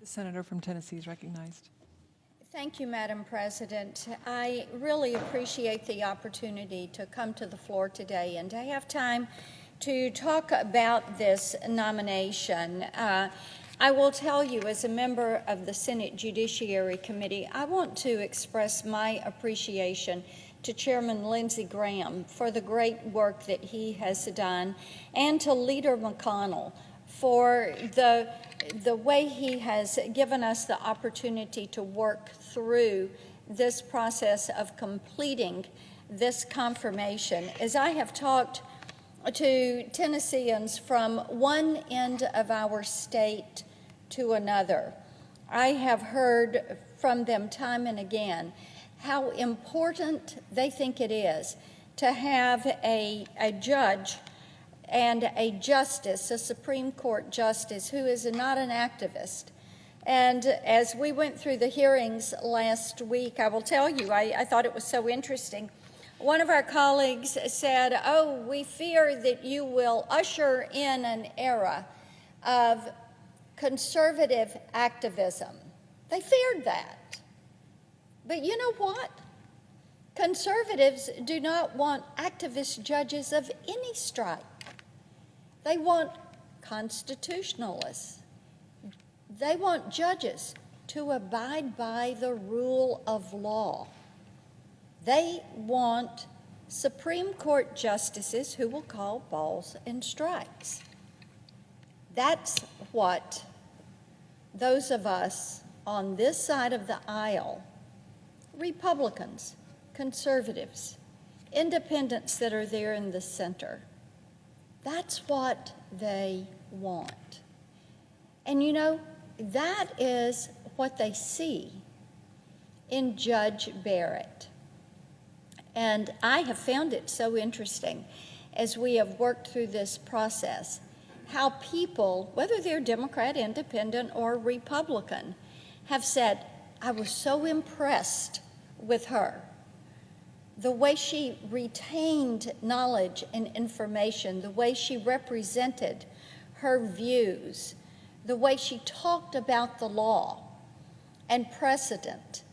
Senator from Tennessee is recognized. Thank you, Madam President. I really appreciate the opportunity to come to the floor today and to have time to talk about this nomination. I will tell you, as a member of the Senate Judiciary Committee, I want to express my appreciation to Chairman Lindsey Graham for the great work that he has done, and to Leader McConnell for the way he has given us the opportunity to work through this process of completing this confirmation. As I have talked to Tennesseans from one end of our state to another, I have heard from them time and again how important they think it is to have a judge and a justice, a Supreme Court justice, who is not an activist. And as we went through the hearings last week, I will tell you, I thought it was so interesting. One of our colleagues said, "Oh, we fear that you will usher in an era of conservative activism." They feared that. But you know what? Conservatives do not want activist judges of any stripe. They want constitutionalists. They want judges to abide by the rule of law. They want Supreme Court justices who will call balls and strikes. That's what those of us on this side of the aisle, Republicans, conservatives, independents that are there in the center, that's what they want. And you know, that is what they see in Judge Barrett. And I have found it so interesting as we have worked through this process, how people, whether they're Democrat, Independent, or Republican, have said, "I was so impressed with her. The way she retained knowledge and information, the way she represented her views, the way she talked about the law and precedent,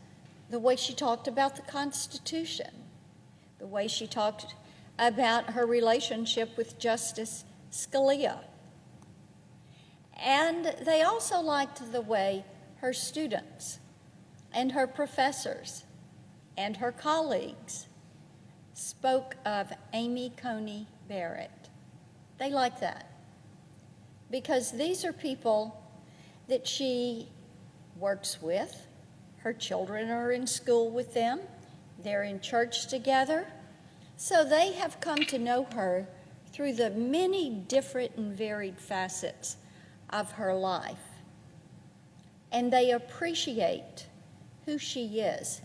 the way she talked about the Constitution, the way she talked about her relationship with Justice Scalia." And they also liked the way her students and her professors and her colleagues spoke of Amy Coney Barrett. They like that because these are people that she works with. Her children are in school with them. They're in church together. So they have come to know her through the many different and varied facets of her life. And they appreciate who she is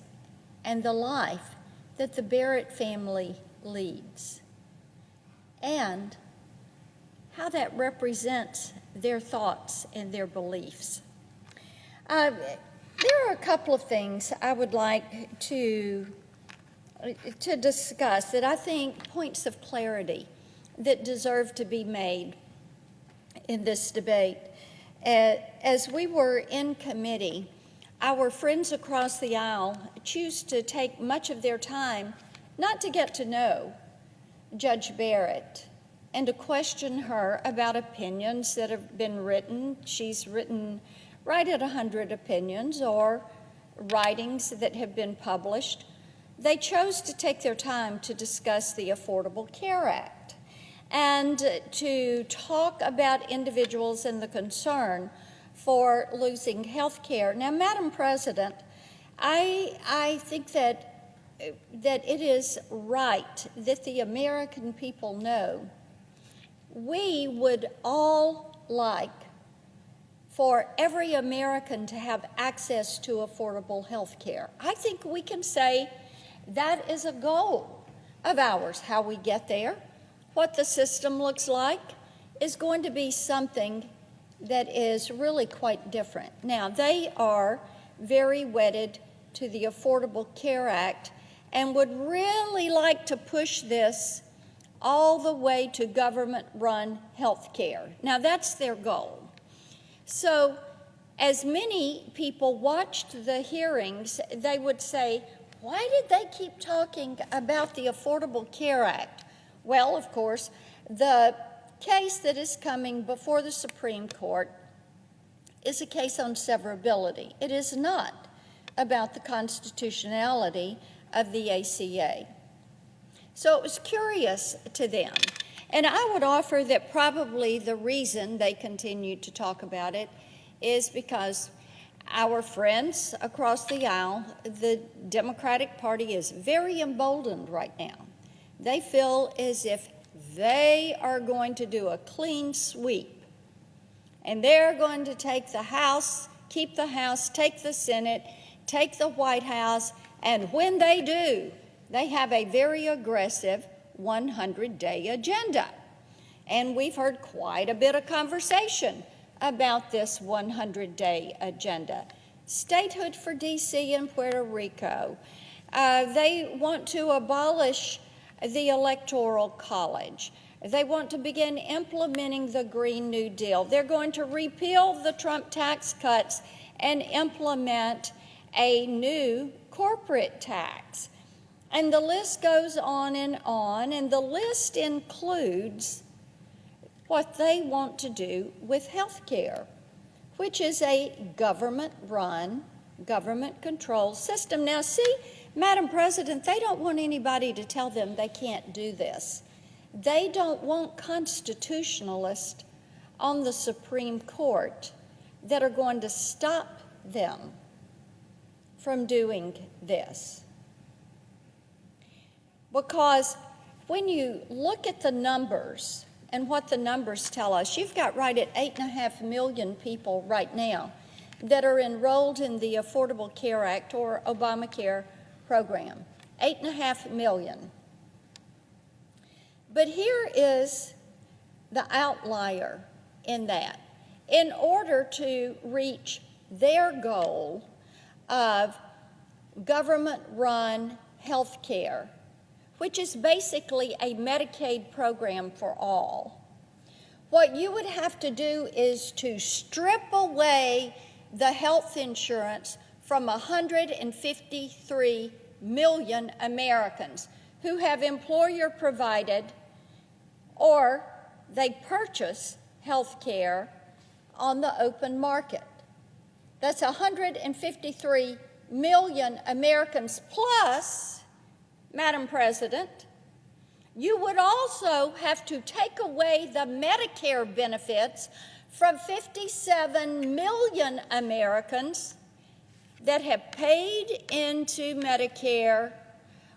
and the life that the Barrett family leads, and how that represents their thoughts and their beliefs. There are a couple of things I would like to discuss that I think points of clarity that deserve to be made in this debate. As we were in committee, our friends across the aisle choose to take much of their time not to get to know Judge Barrett and to question her about opinions that have been written. She's written right at 100 opinions or writings that have been published. They chose to take their time to discuss the Affordable Care Act and to talk about individuals and the concern for losing health care. Now, Madam President, I think that it is right that the American people know we would all like for every American to have access to affordable health care. I think we can say that is a goal of ours. How we get there, what the system looks like, is going to be something that is really quite different. Now, they are very wedded to the Affordable Care Act and would really like to push this all the way to government-run health care. Now, that's their goal. So as many people watched the hearings, they would say, why did they keep talking about the Affordable Care Act? Well, of course, the case that is coming before the Supreme Court is a case on severability. It is not about the constitutionality of the ACA. So it was curious to them. And I would offer that probably the reason they continued to talk about it is because our friends across the aisle, the Democratic Party, is very emboldened right now. They feel as if they are going to do a clean sweep, and they're going to take the House, keep the House, take the Senate, take the White House, and when they do, they have a very aggressive 100-day agenda. And we've heard quite a bit of conversation about this 100-day agenda. Statehood for D.C. and Puerto Rico. They want to abolish the Electoral College. They want to begin implementing the Green New Deal. They're going to repeal the Trump tax cuts and implement a new corporate tax. And the list goes on, and the list includes what they want to do with health care, which is a government-run, government-controlled system. Now, see, Madam President, they don't want anybody to tell them they can't do this. They don't want constitutionalists on the Supreme Court that are going to stop them from doing this. Because when you look at the numbers and what the numbers tell us, you've got right at 8.5 million people right now that are enrolled in the Affordable Care Act or ObamaCare program. 8.5 million. But here is the outlier in that. In order to reach their goal of government-run health care, which is basically a Medicaid program for all, what you would have to do is to strip away the health insurance from 153 million Americans who have employer-provided or they purchase health care on the open market. That's 153 million Americans plus, Madam President, you would also have to take away the Medicare benefits from 57 million Americans that have paid into Medicare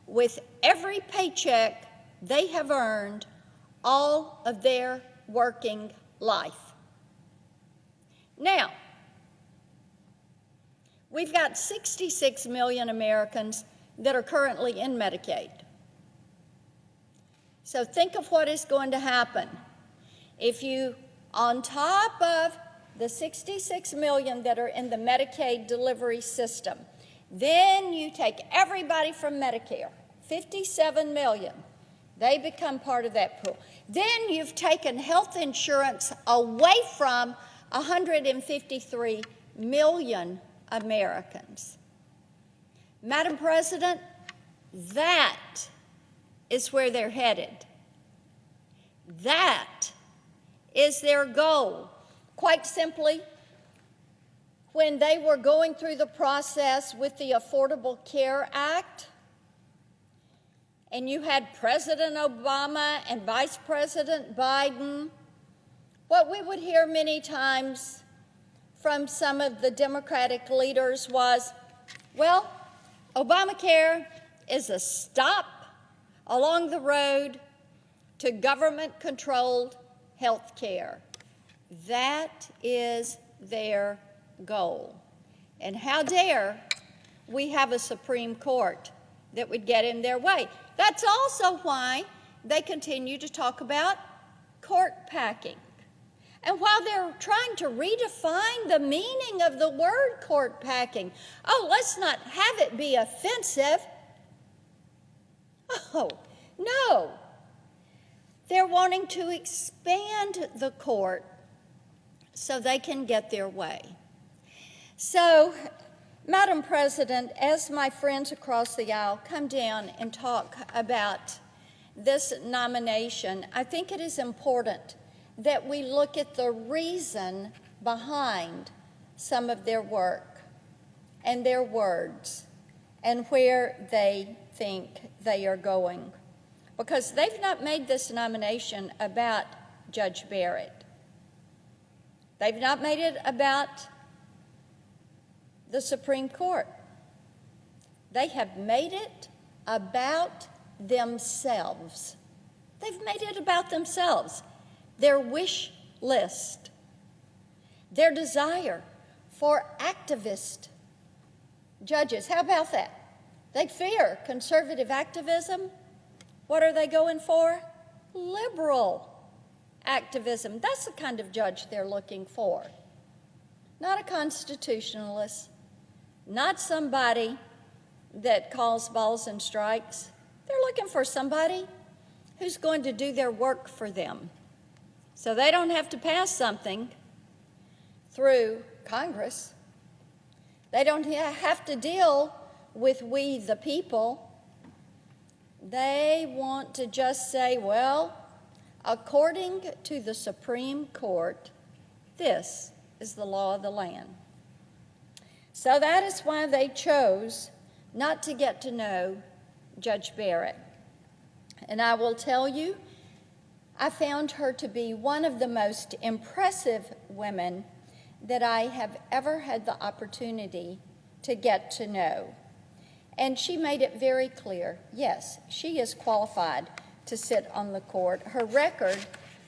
with every paycheck they have earned all of their working life. Now, we've got 66 million Americans that are currently in Medicaid. So think of what is going to happen if you, on top of the 66 million that are in the Medicaid delivery system, then you take everybody from Medicare, 57 million. They become part of that pool. Then you've taken health insurance away from 153 million Americans. Madam President, that is where they're headed. That is their goal. Quite simply, when they were going through the process with the Affordable Care Act, and you had President Obama and Vice President Biden, what we would hear many times from some of the Democratic leaders was, well, Obamacare is a stop along the road to government-controlled health care. That is their goal. And how dare we have a Supreme Court that would get in their way? That's also why they continue to talk about court packing. And while they're trying to redefine the meaning of the word court packing, oh, let's not have it be offensive. Oh, no. They're wanting to expand the court so they can get their way. So, Madam President, as my friends across the aisle come down and talk about this nomination, I think it is important that we look at the reason behind some of their work and their words and where they think they are going. Because they've not made this nomination about Judge Barrett. They've not made it about the Supreme Court. They have made it about themselves. They've made it about themselves, their wish list, their desire for activist judges. How about that? They fear conservative activism. What are they going for? Liberal activism. That's the kind of judge they're looking for. Not a constitutionalist, not somebody that calls balls and strikes. They're looking for somebody who's going to do their work for them. So they don't have to pass something through Congress. They don't have to deal with we the people. They want to just say, well, according to the Supreme Court, this is the law of the land. So that is why they chose not to get to know Judge Barrett. And I will tell you, I found her to be one of the most impressive women that I have ever had the opportunity to get to know. And she made it very clear, yes, she is qualified to sit on the court. Her record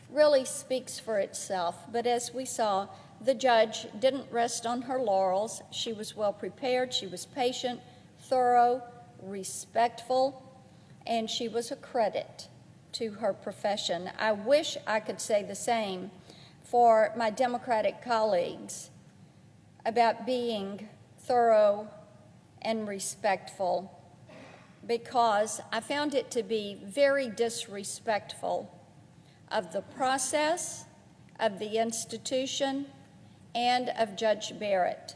really speaks for itself, but as we saw, the judge didn't rest on her laurels. She was well prepared, she was patient, thorough, respectful, and she was a credit to her profession. I wish I could say the same for my Democratic colleagues about being thorough and respectful, because I found it to be very disrespectful of the process, of the institution, and of Judge Barrett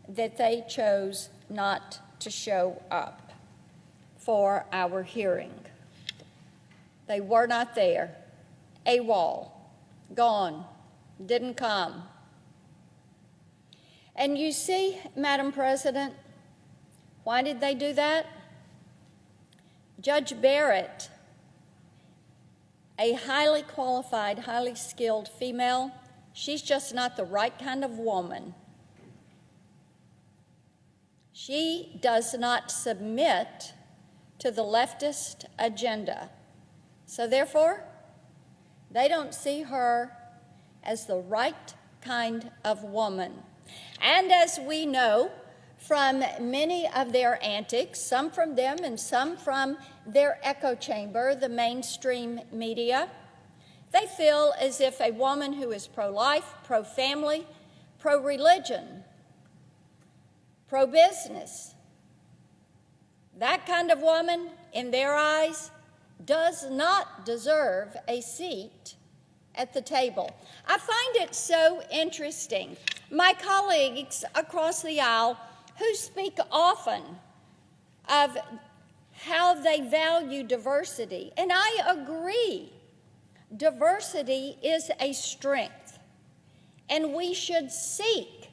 that they chose not to show up for our hearing. They were not there. AWOL, gone, didn't come. And you see, Madam President, why did they do that? Judge Barrett, a highly qualified, highly skilled female, she's just not the right kind of woman. She does not submit to the leftist agenda. So therefore, they don't see her as the right kind of woman. And as we know from many of their antics, some from them and some from their echo chamber, the mainstream media, they feel as if a woman who is pro-life, pro-family, pro-religion, pro-business, that kind of woman, in their eyes, does not deserve a seat at the table. I find it so interesting. My colleagues across the aisle who speak often of how they value diversity, and I agree, diversity is a strength, and we should seek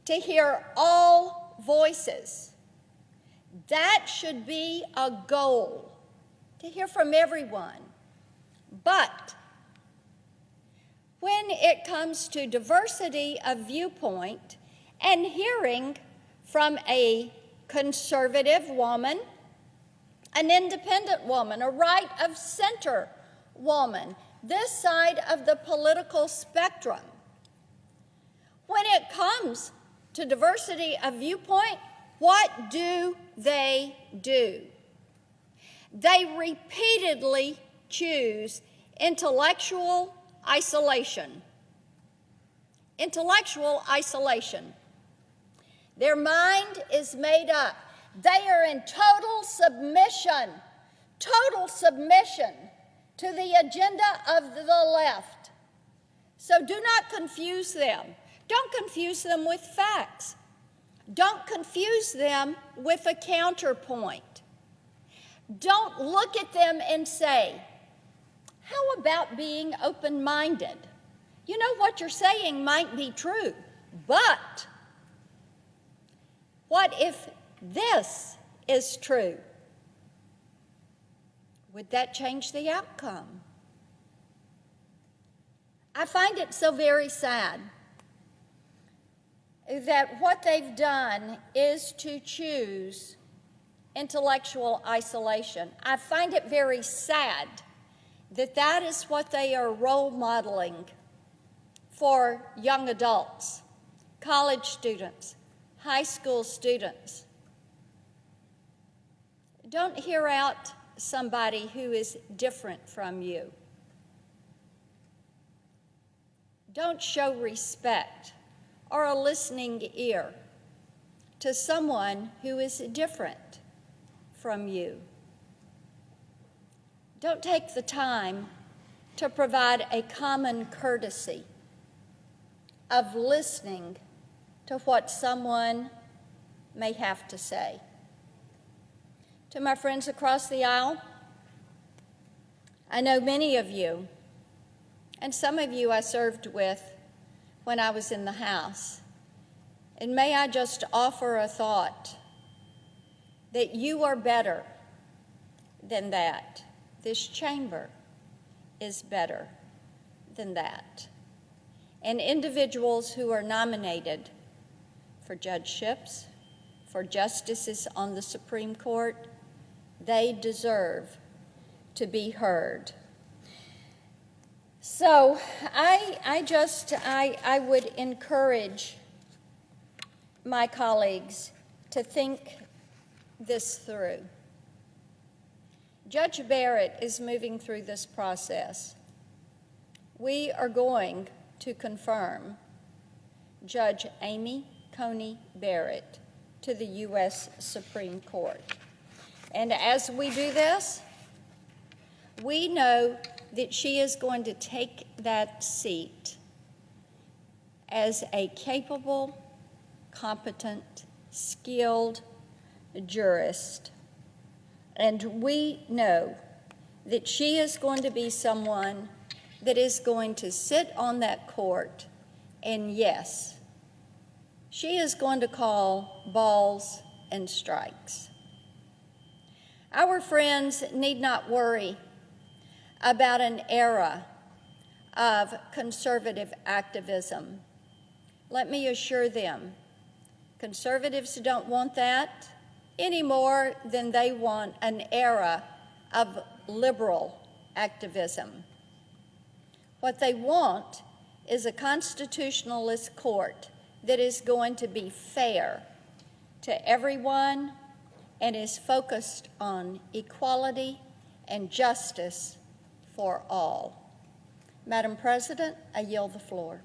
to hear all voices. That should be a goal, to hear from everyone. But when it comes to diversity of viewpoint and hearing from a conservative woman, an independent woman, a right-of-center woman, this side of the political spectrum, when it comes to diversity of viewpoint, what do? They repeatedly choose intellectual isolation. Intellectual isolation. Their mind is made up. They are in total submission to the agenda of the left. So do not confuse them. Don't confuse them with facts. Don't confuse them with a counterpoint. Don't look at them and say, how about being open-minded? You know, what you're saying might be true, but what if this is true? Would that change the outcome? I find it so very sad that what they've done is to choose intellectual isolation. I find it very sad that that is what they are role modeling for young adults, college students, high school students. Don't hear out somebody who is different from you. Don't show respect or a listening ear to someone who is different from you. Don't take the time to provide a common courtesy of listening to what someone may have to say. To my friends across the aisle, I know many of you, and some of you I served with when I was in the House. And may I just offer a thought that you are better than that. This chamber is better than that. And individuals who are nominated for judgeships, for justices on the Supreme Court, they deserve to be heard. So I would encourage my colleagues to think this through. Judge Barrett is moving through this process. We are going to confirm Judge Amy Coney Barrett to the U.S. Supreme Court. And as we do this, we know that she is going to take that seat as a capable, competent, skilled jurist. And we know that she is going to be someone that is going to sit on that court, and yes, she is going to call balls and strikes. Our friends need not worry about an era of conservative activism. Let me assure them, conservatives don't want that any more than they want an era of liberal activism. What they want is a constitutionalist court that is going to be fair to everyone and is focused on equality and justice for all. Madam President, I yield the floor.